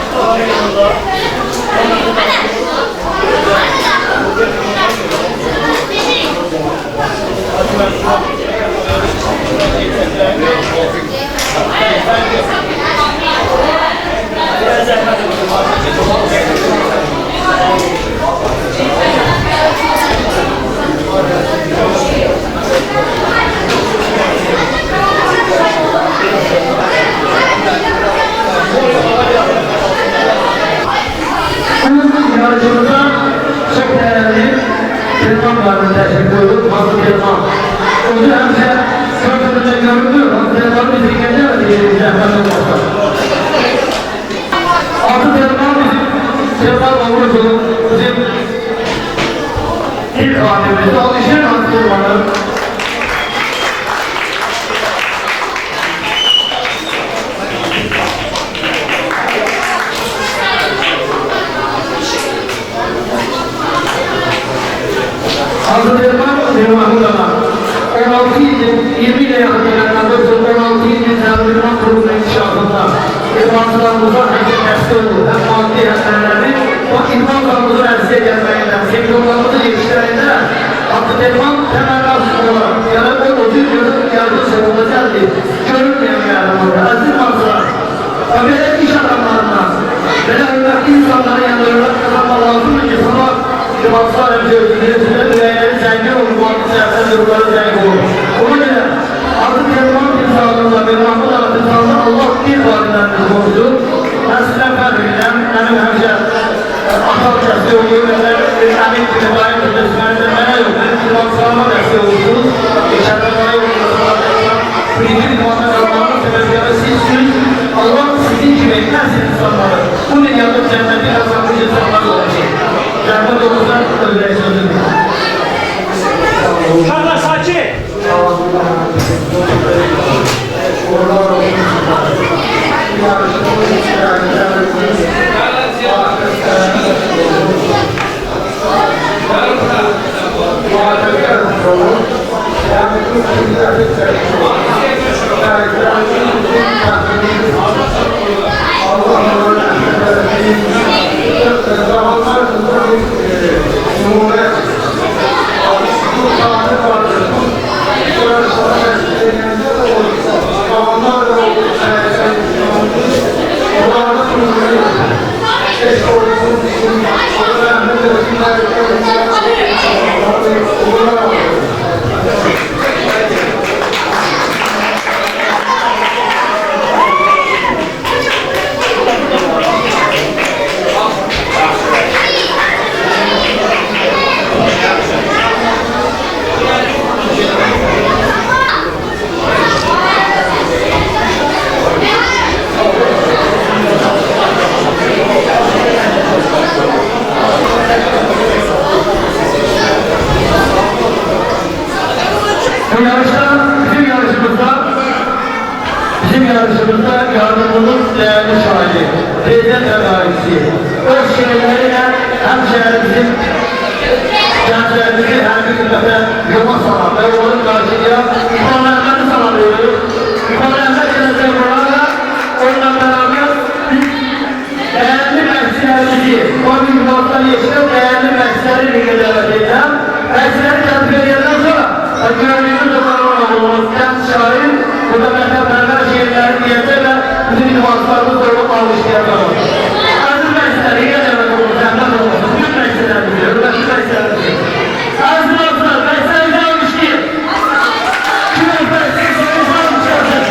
idmançılarımıza bizim dəstək olur. Həm maddi, həm mənəvi. Bax, idmançılarımızın əlsiyə gəlməyində, seniorlarımızı yetişdirəyində Abdülrahman təməl olaraq, yəni o cür yardım sevimdə gəldi. Görünməyən yardımlarda, əziz idmançılar. Və belə iş adamlarından, belə hörmətli insanların yanında hörmət qazanma lazımdır ki, sabah idmançılar həm gördüyünüzdə ürəkləri zəngin olur, maddi səhətən durumları zəngin olur. Ona görə Abdülrahman timsalında və Mahmud Ağa timsalında Allah bir vadiləndir qoydu. Mən sizdən fərq edirəm, mənim həmşə atal kəsdi olur və əmin kimi daim ödəsmənində mənə yox, mənim idmançılarıma dəstək olursunuz. Şəhərlərə yoxlarına birinci idmanla qalmanın səbəbləri sizsiniz. Allah sizin kimi etməsin insanları. Bu dünyada cənnəti qazanmış insanlar olacaq. Cənnət olursa öldürək sözüdür. Uşaqlar sakin. Bizim yarışımızda yardımımız değerli şahidi, Prezident Erdoğan'sı. Öz şehirleriyle hem şehrimizin gençlerimizi her bir kıtata yola salan ve yolun karşıya İfanlarını salamıyoruz. İfanlarına gelecek olarak onunla beraber değerli meclislerimizi, o yıllardan yaşayan değerli meclisleri bilgilerine edeceğim. Meclisleri tedbirlerden sonra gördüğümüz olanlarımız genç şahit, burada mehterberler şehirlerin diyete ve bütün idmançılarımız olup alışlayacağız. Aziz meclisleri, yine demek olur, cennet olmasın. Bütün meclislerimizi, hürmetli meclislerimizi. Aziz meclisler, meclislerimizi alışlayın. Şimdi meclislerimizi alışlayın.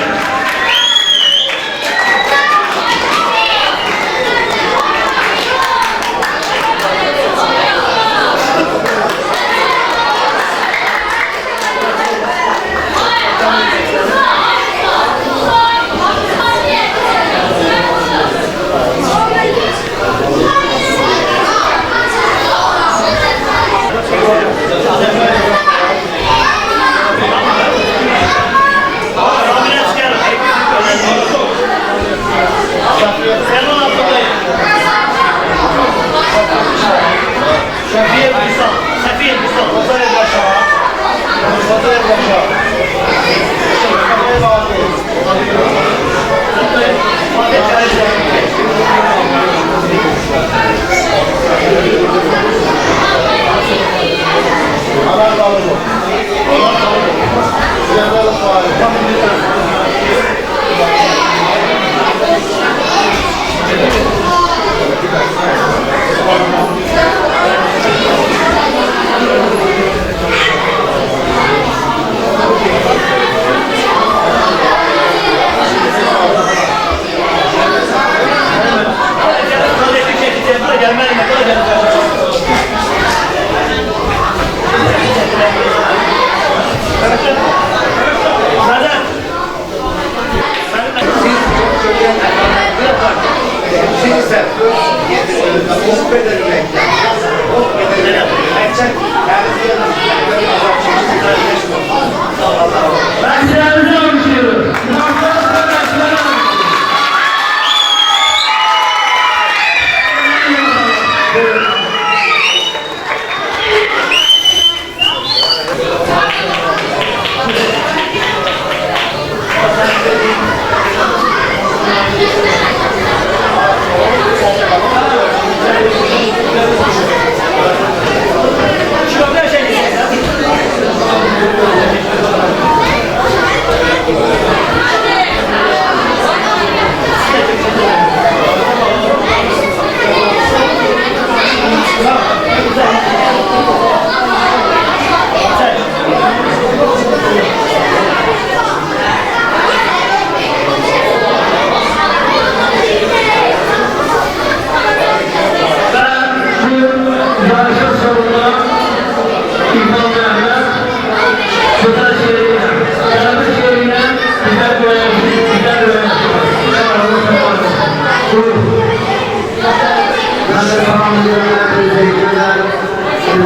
Thank you.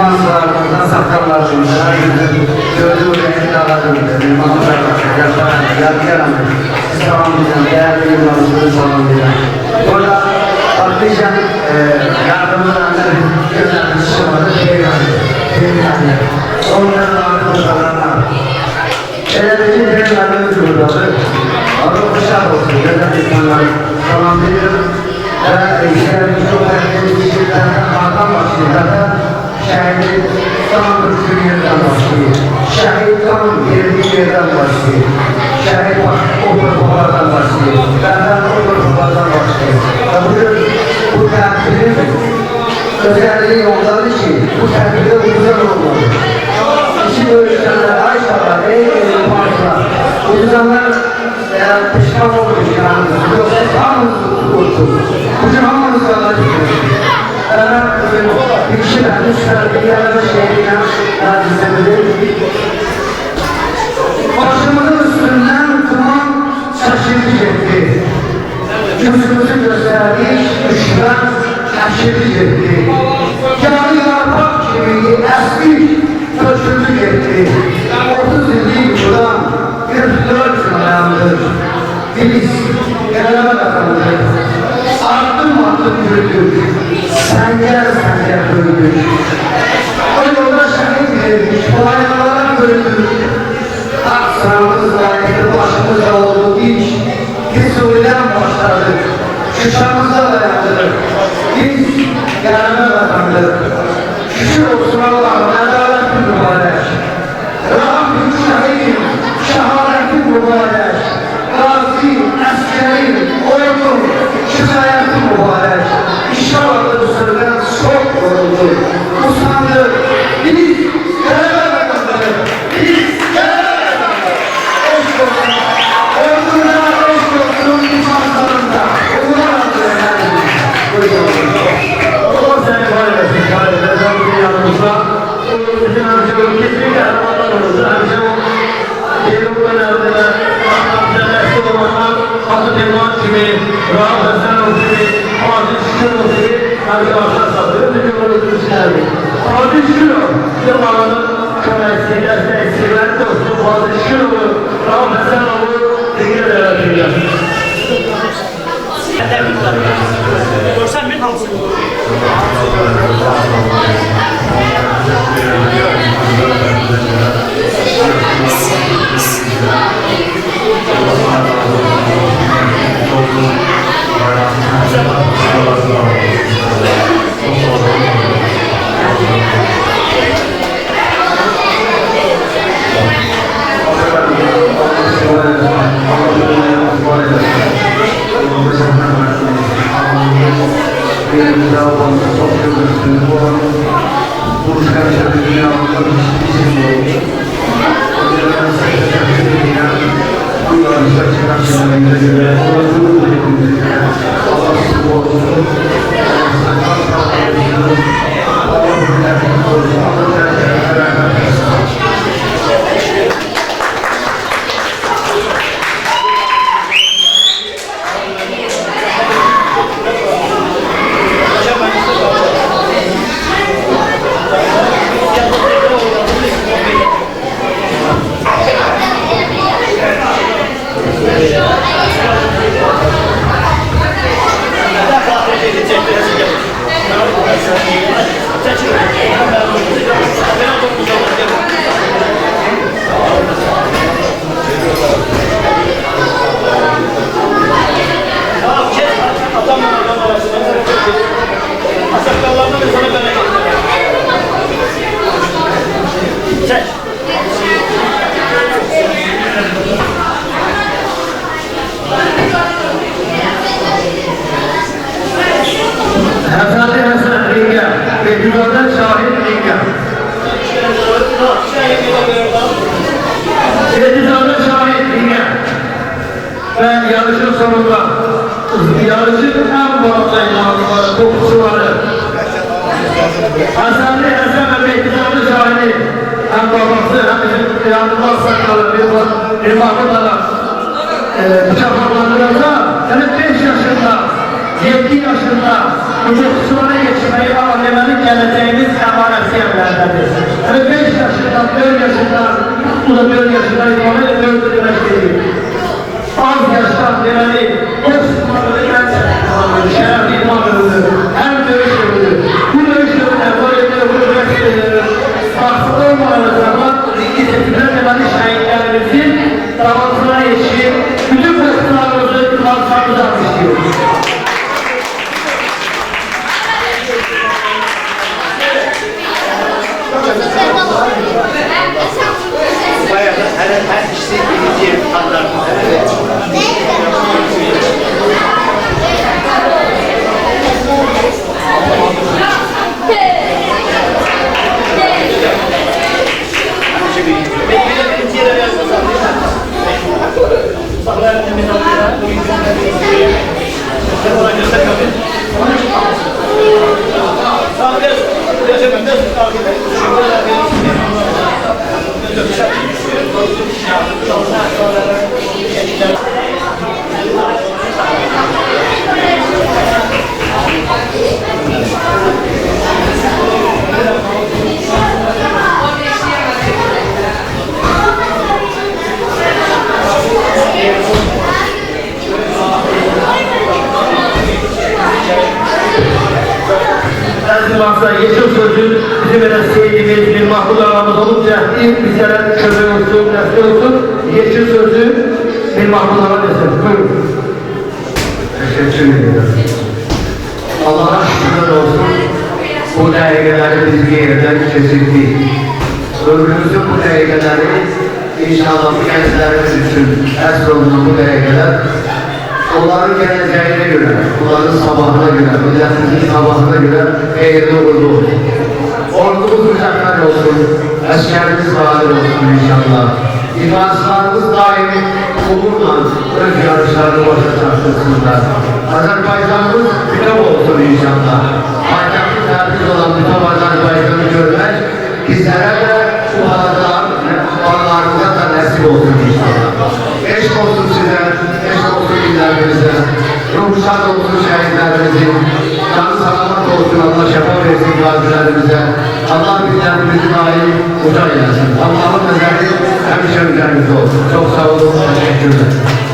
İman sıralarından sakallarımıza, gözü renkli dağlarımıza, imanı yaşayan, yargılanan, siz tamamlayacağım, değerli yıllarınızı tamamlayacağım. Burada patlayacağım, yardımlarında gözleriniz çıkmadı, şeylerle. Onların arkadaşlarına. Eğerdeki değerlerimiz buradadır. Allah kuşak olsun, güzel insanlar tamamlayacağım. Ve işlerimiz çok önemli kişilerden artan başlayacak. Şehit tam bir yerden başlıyor. Şehit tam bir yerden başlıyor. Şehit oturmalardan başlıyor. Benden oturmalardan başlıyor. Ve bugün bu tertibin özelliği onları ki bu tertibde güzel olmalı. İçin ölçenler, Ayşe'ler, Eylül'ün parçalar. Bu insanlar pişman olmuş yani. Yoksa hamımızı kurtulur. Bugün hamımızı alacak. Bir kişi vermiş, sergilerine şehrine nazizemdir. Başımızın üstünden kuman şaşırtıcı etti. Gözümüzü gösterdiği düşman şaşırtıcı etti. Kârı yarpak gibi eski köşküzlük etti. 30 yıllık yıldan 44 yıl dayandı. Biz geleme kazandık. Adım yürüdük. Senger bölündük. O yolda şehit verilmiş, kolaylıklara bölündük. Aksağımız layıklı başımızda olduğu iş, biz Suriye'den başladık. Şuşamıza dayandık. Biz gelme kazandık. Şükür olsun Allah'ım, adalet mübarek. Rahmet şehidim, şehadetim mübarek. Gazi, askeri, ordu, şifayetim mübarek. İnşallah bu sözden çok yoruldu. Usandı. Biz geleme kazandık. Biz geleme kazandık. Eşk olsun. Orduna eşk olsun insanlarında. Onlar adı önemli. Buyurun. Allah seni paylaşsın. Kardeşler bu yanımızda. Bizim hemşehrim kesinlikle hermanlarımızda. Hemşehrim Eylül'ün erdine Allah'ın destek olanlar Hazreti İmam gibi, Rahmet Hasan gibi, Aziz Şükür gibi arkadaşlar satıyor. Dükkanımızın işlerdi. Aziz Şükür yıllarının kömeksiyle, eksiler dostum Aziz Şükür Rahmet Hasan'ı dikkat ederler. Görsen mi kalsın? Yarışın sonunda, yarışın en bağlı kokusu varı. Hasan ve Mehdi'nin şahidi, hem babası hem bizim yardımlar sakalı, bir mahkumlara bıçaklandırılsa, yani 5 yaşında, 7 yaşında bu kokusuna geçti. geçmeyi ailemenin geleceğimiz emaneti yerlerdedir. Yani 5 yaşından, 4 yaşından, bu da 4 yaşından itibaren 4 demek değil. Az yaştan demeli, o sıkmaları bence şeref idman ürünü, hem dövüş ürünü. Bu dövüş ürünü böyle bu üniversiteleri farklı olmaları zaman ciddi tepkiler demeli şehitlerimizin davasına yetişip bütün festivalımızı kullanmamızı istiyoruz. Bayağı da her işi bir anlarımız. Erzincan'da yeşil sözü bizim sevdiğimiz bir mahmut aramız olunca ilk bizlere kömür olsun, destek olsun. Yeşil sözü bir mahmut aramız desin. Buyurun. Teşekkür ederim. Allah'a şükürler olsun. Bu değerleri biz bir yerden kesildik. Ömrümüzün bu değerleri inşallah bu gençlerimiz için esir olunan bu değerler onların geleceğine göre, onların sabahına göre, milletimizin sabahına göre hayırlı uğurlu olsun. Ordumuz mükemmel olsun, askerimiz valir olsun inşallah. İmansızlarımız daim umurla öz yarışlarını başa çarptırsınlar. Azerbaycanımız bütün olsun inşallah. Payitahtı terbiz olan bütün Azerbaycan'ı görmek bizlere de bu aralarımıza da nasip olsun inşallah. Eşk olsun size, eşk olsun illerimize, ruh şad olsun şehitlerimizin, canı sağlamak olsun, Allah şefa versin gazilerimize, Allah billerimizi daim uca eylesin. Allah'ın nezeri hemşe üzerimizde olsun. Çok sağ olun, teşekkürler.